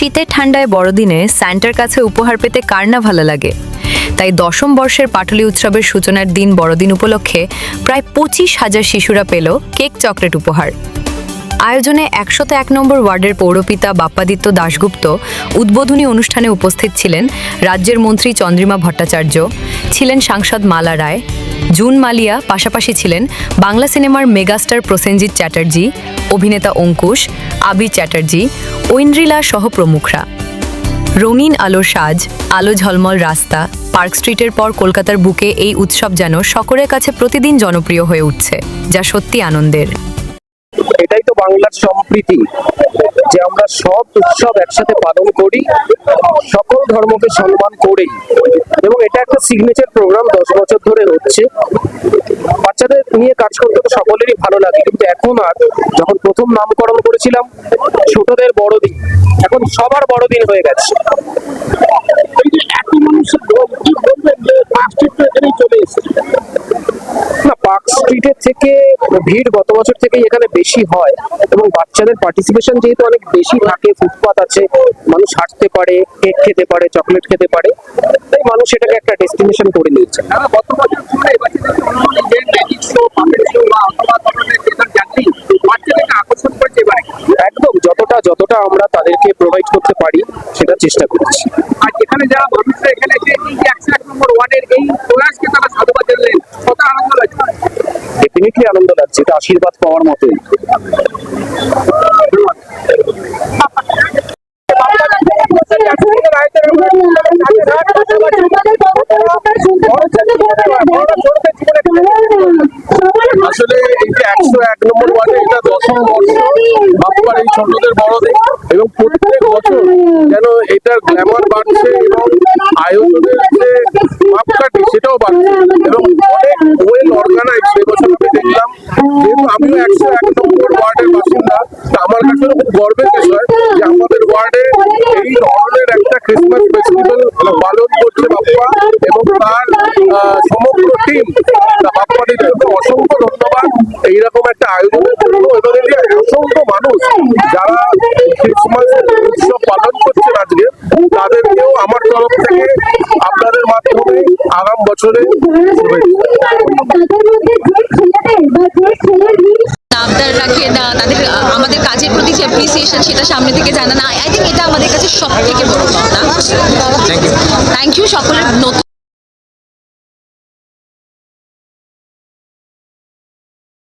শীতের ঠান্ডায় বড়দিনে স্যান্টার কাছে উপহার পেতে কার না ভালো লাগে। তাই 10ম বর্ষের পাটুলি উৎসবের সূচনার দিন বড়দিন উপলক্ষে প্রায় 25,000 শিশুরা পেল কেক চকলেট উপহার। আয়োজনে 101 নম্বর ওয়ার্ডের পৌরপিতা বাপ্পাদিত্য দাশগুপ্ত উদ্বোধনী অনুষ্ঠানে উপস্থিত ছিলেন রাজ্যের মন্ত্রী চন্দ্রিমা ভট্টাচার্য, ছিলেন সাংসদ মালা রায়, জুন মালিয়া, পাশাপাশি ছিলেন বাংলা সিনেমার মেগাস্টার প্রসেনজিৎ চ্যাটার্জি, অভিনেতা অঙ্কুশ, আবির চ্যাটার্জি, ঐন্দ্রিলা সহ প্রমুখরা। রঙিন আলোর সাজ, আলো ঝলমল রাস্তা, পার্ক স্ট্রিটের পর কলকাতার বুকে এই উৎসব যেন সকলের কাছে প্রতিদিন জনপ্রিয় হয়ে উঠছে, যা সত্যি আনন্দের। এটাই তো বাংলার সম্প্রীতি, যে আমরা সব উৎসব একসাথে পালন করি, সকল ধর্মকে সম্মান করেই। এবং এটা একটা সিগনেচার প্রোগ্রাম 10 বছর ধরে হচ্ছে। বাচ্চাদের নিয়ে কাজ করতে তো সকলেরই ভালো লাগে, কিন্তু এখন আর যখন প্রথম নামকরণ করেছিলাম ছোটদের বড়দিন, এখন সবার বড়দিন হয়ে গেছে। না, পার্ক স্ট্রিটের থেকে ভিড় গত বছর থেকেই এখানে বেশি হয়, এবং বাচ্চাদের পার্টিসিপেশন যেহেতু অনেক বেশি থাকে, ফুটপাত আছে, মানুষ হাঁটতে পারে, কেক খেতে পারে, চকলেট খেতে পারে, তাই মানুষ এটাকে একটা ডেস্টিনেশন করে নিয়েছে। একদম যতটা আমরা তাদেরকে প্রোভাইড করতে পারি সেটা চেষ্টা করছি। আর এখানে যারা মানুষরা এখানে এসে এই যে 101 নম্বর ওয়ার্ডের এই প্রয়াসকে তারা সাধুবাদ জানালেন, কত আনন্দ লাগছে। ডেফিনেটলি আনন্দ লাগছে, এটা আশীর্বাদ পাওয়ার মতোই। আসলে এই যে 101 নম্বর ওয়ার্ডে এটা 10ম বর্ষ বাপ্পার এই ছোটদের বড়দিন, এবং প্রত্যেক বছর যেন এটার গ্ল্যামার বাড়ছে এবং আয়োজনের যে মাপকাঠি সেটাও বাড়ছে, এবং অনেক ওয়েল অর্গানাইজ। এবছর আমি দেখলাম, যেহেতু আমিও 101 নম্বর ওয়ার্ডের বাসিন্দা, তা আমার কাছে খুব গর্বের বিষয় যে আমাদের ওয়ার্ডে এই ধরনের একটা ক্রিসমাস ফেস্টিভ্যাল পালন করছে বাপ্পা, এবং তার সমগ্র টিম। বাপ্পাদিকে অসংখ্য ধন্যবাদ এইরকম একটা আয়োজনের জন্য, এবং এই যে অসংখ্য মানুষ যারা ক্রিসমাস উৎসব পালন করছেন আজকে, তাদেরকেও আমার তরফ থেকে আপনাদের মাধ্যমে আগাম বছরে আবদার রাখে না, তাদের আমাদের কাজের প্রতি যে অ্যাপ্রিসিয়েশন সেটা সামনে থেকে জানানো, আই থিঙ্ক এটা আমাদের কাছে সব থেকে বড় পাওনা। থ্যাংক ইউ সকলের নতুন